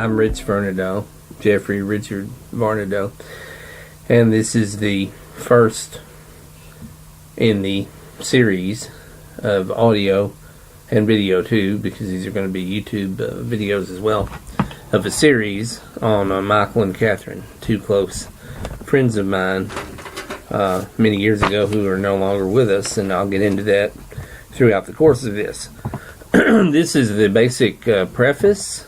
I'm Rich Vernadeau, Jeffrey Richard Varnado, and this is the first in the series of audio and video too, because these are going to be YouTube videos as well, of a series on Michael and Catherine, two close friends of mine many years ago who are no longer with us, and I'll get into that throughout the course of this. This is the basic preface,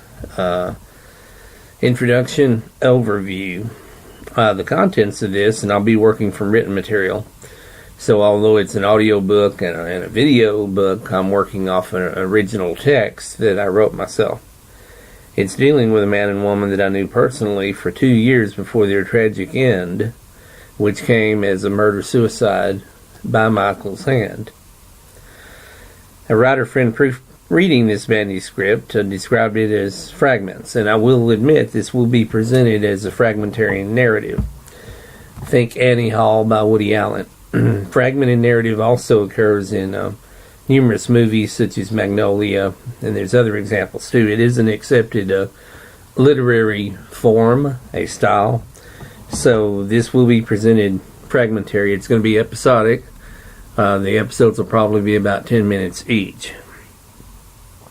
introduction, overview, the contents of this, and I'll be working from written material. So although it's an audio book and a video book, I'm working off an original text that I wrote myself. It's dealing with a man and woman that I knew personally for 2 years before their tragic end, which came as a murder-suicide by Michael's hand. A writer friend reading this manuscript described it as fragments, and I will admit this will be presented as a fragmentary narrative. Think Annie Hall by Woody Allen. Fragmented narrative also occurs in numerous movies such as Magnolia, and there's other examples too. It is an accepted literary form, a style, so this will be presented fragmentary. It's going to be episodic. The episodes will probably be about 10 minutes each.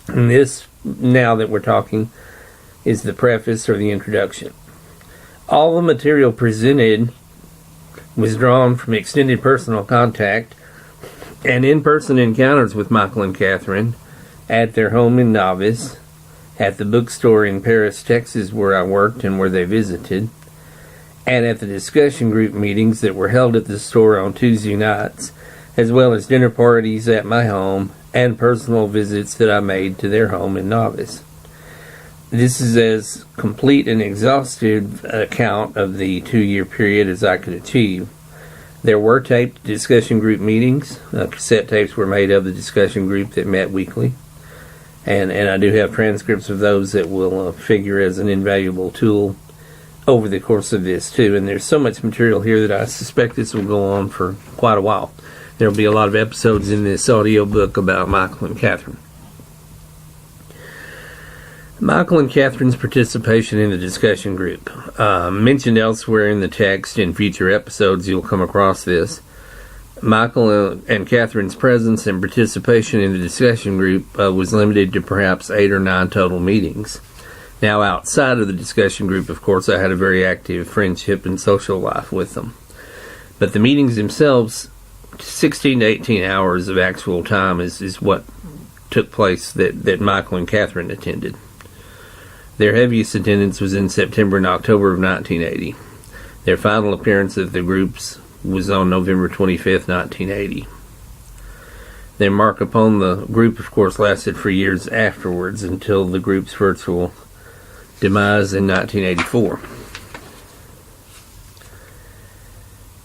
And this, now that we're talking, is the preface or the introduction. All the material presented was drawn from extended personal contact and in-person encounters with Michael and Catherine at their home in Novice, at the bookstore in Paris, Texas, where I worked and where they visited, and at the discussion group meetings that were held at the store on Tuesday nights, as well as dinner parties at my home and personal visits that I made to their home in Novice. This is as complete and exhaustive account of the 2-year period as I could achieve. There were taped discussion group meetings. Cassette tapes were made of the discussion group that met weekly. And I do have transcripts of those that will figure as an invaluable tool over the course of this too. And there's so much material here that I suspect this will go on for quite a while. There will be a lot of episodes in this audio book about Michael and Catherine. Michael and Catherine's participation in the discussion group. Mentioned elsewhere in the text, in future episodes you'll come across this. Michael and Catherine's presence and participation in the discussion group was limited to perhaps 8 or 9 total meetings. Now, outside of the discussion group, of course, I had a very active friendship and social life with them. But the meetings themselves, 16 to 18 hours of actual time is what took place that Michael and Catherine attended. Their heaviest attendance was in September and October of 1980. Their final appearance at the groups was on November 25th, 1980. Their mark upon the group, of course, lasted for years afterwards until the group's virtual demise in 1984.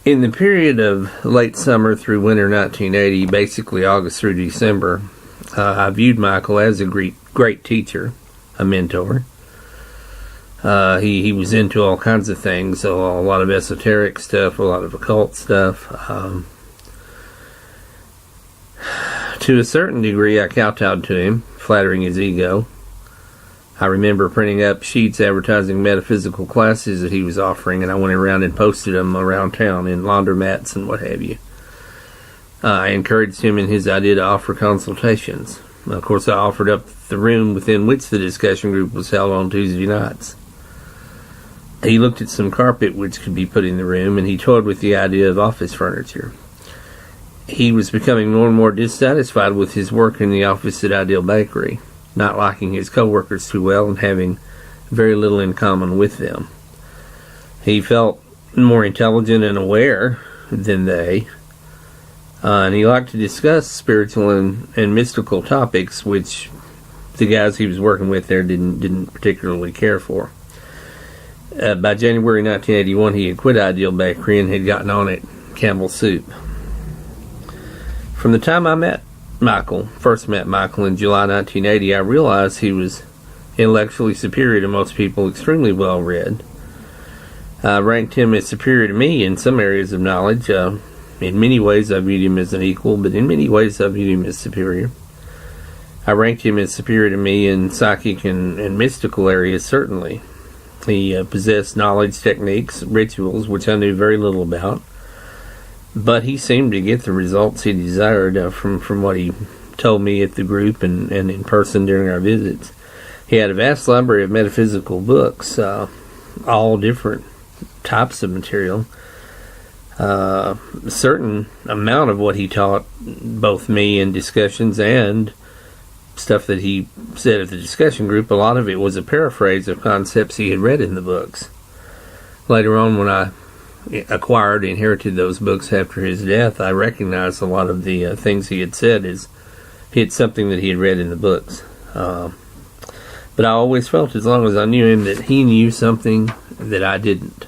In the period of late summer through winter 1980, basically August through December, I viewed Michael as a great teacher, a mentor. He was into all kinds of things, so a lot of esoteric stuff, a lot of occult stuff. To a certain degree, I kowtowed to him, flattering his ego. I remember printing up sheets advertising metaphysical classes that he was offering, and I went around and posted them around town in laundromats and what have you. I encouraged him in his idea to offer consultations. Of course, I offered up the room within which the discussion group was held on Tuesday nights. He looked at some carpet which could be put in the room, and he toyed with the idea of office furniture. He was becoming more and more dissatisfied with his work in the office at Ideal Bakery, not liking his co-workers too well and having very little in common with them. He felt more intelligent and aware than they, and he liked to discuss spiritual and mystical topics, which the guys he was working with there didn't particularly care for. By January 1981, he had quit Ideal Bakery and had gotten on at Campbell's Soup. From the time I first met Michael in July 1980, I realized he was intellectually superior to most people, extremely well read. I ranked him as superior to me in some areas of knowledge. In many ways I viewed him as an equal, but in many ways I viewed him as superior. I ranked him as superior to me in psychic and mystical areas, certainly. He possessed knowledge, techniques, rituals, which I knew very little about. But he seemed to get the results he desired from what he told me at the group and in person during our visits. He had a vast library of metaphysical books, all different types of material. A certain amount of what he taught both me in discussions and stuff that he said at the discussion group, a lot of it was a paraphrase of concepts he had read in the books. Later on, when I inherited those books after his death, I recognized a lot of the things he had said as it's something that he had read in the books. But I always felt, as long as I knew him, that he knew something that I didn't.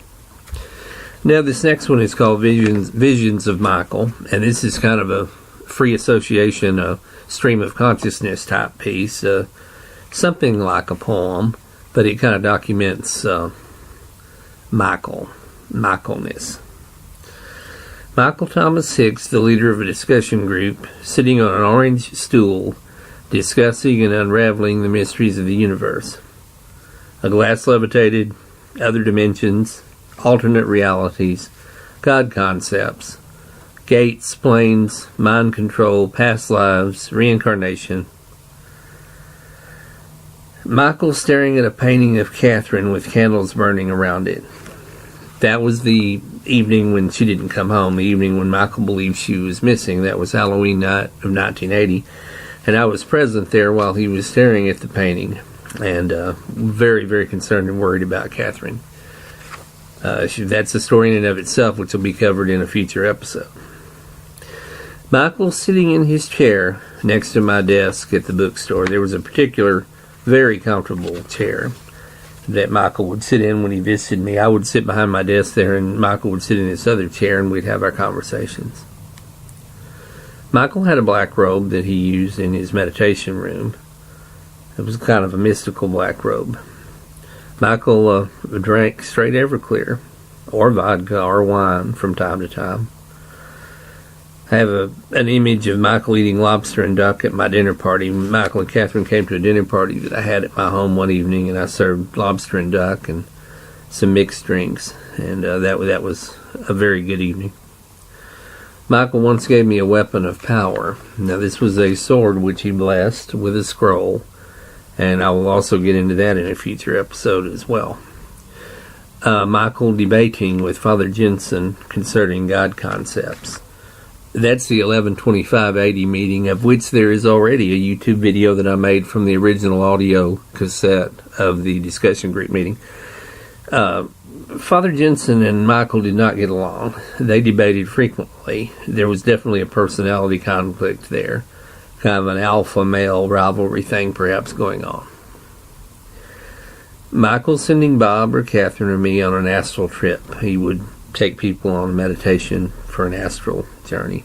Now, this next one is called Visions of Michael, and this is kind of a free association, a stream of consciousness type piece, something like a poem, but it kind of documents Michaelness. Michael Thomas Hicks, the leader of a discussion group, sitting on an orange stool, discussing and unraveling the mysteries of the universe. A glass levitated, other dimensions, alternate realities, God concepts, gates, planes, mind control, past lives, reincarnation. Michael staring at a painting of Catherine with candles burning around it. That was the evening when she didn't come home, the evening when Michael believed she was missing. That was Halloween night of 1980. And I was present there while he was staring at the painting, and very, very concerned and worried about Catherine. That's a story in and of itself, which will be covered in a future episode. Michael sitting in his chair next to my desk at the bookstore. There was a particular, very comfortable chair that Michael would sit in when he visited me. I would sit behind my desk there, and Michael would sit in this other chair, and we'd have our conversations. Michael had a black robe that he used in his meditation room. It was kind of a mystical black robe. Michael drank straight Everclear, or vodka, or wine from time to time. I have an image of Michael eating lobster and duck at my dinner party. Michael and Catherine came to a dinner party that I had at my home one evening, and I served lobster and duck and some mixed drinks, and that was a very good evening. Michael once gave me a weapon of power. Now, this was a sword which he blessed with a scroll, and I will also get into that in a future episode as well. Michael debating with Father Jensen concerning God concepts. That's the 11/25/80 meeting, of which there is already a YouTube video that I made from the original audio cassette of the discussion group meeting. Father Jensen and Michael did not get along. They debated frequently. There was definitely a personality conflict there. Kind of an alpha male rivalry thing perhaps going on. Michael sending Bob or Catherine or me on an astral trip. He would take people on meditation for an astral journey.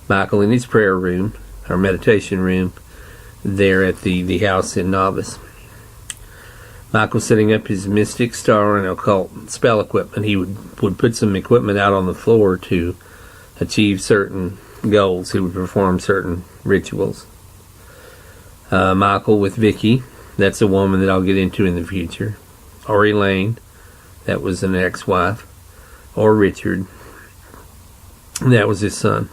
Michael in his prayer room, or meditation room, there at the house in Novice. Michael setting up his mystic star and occult spell equipment. He would put some equipment out on the floor to achieve certain goals. He would perform certain rituals. Michael with Vicky. That's a woman that I'll get into in the future. Or Elaine. That was an ex-wife. Or Richard. That was his son.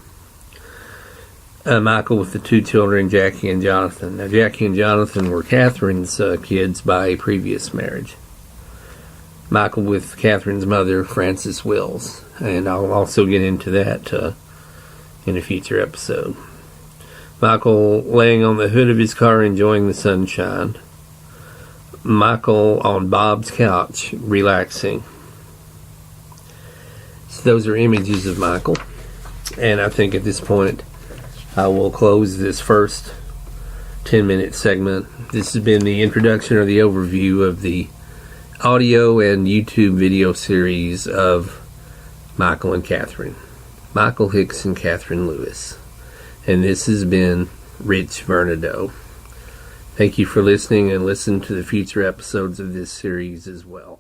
Michael with the two children, Jackie and Jonathan. Now, Jackie and Jonathan were Catherine's kids by a previous marriage. Michael with Catherine's mother, Frances Wills. And I'll also get into that in a future episode. Michael laying on the hood of his car enjoying the sunshine. Michael on Bob's couch relaxing. So those are images of Michael. And I think at this point I will close this first 10-minute segment. This has been the introduction or the overview of the audio and YouTube video series of Michael and Catherine. Michael Hicks and Catherine Lewis. And this has been Rich Vernadeau. Thank you for listening, and listen to the future episodes of this series as well.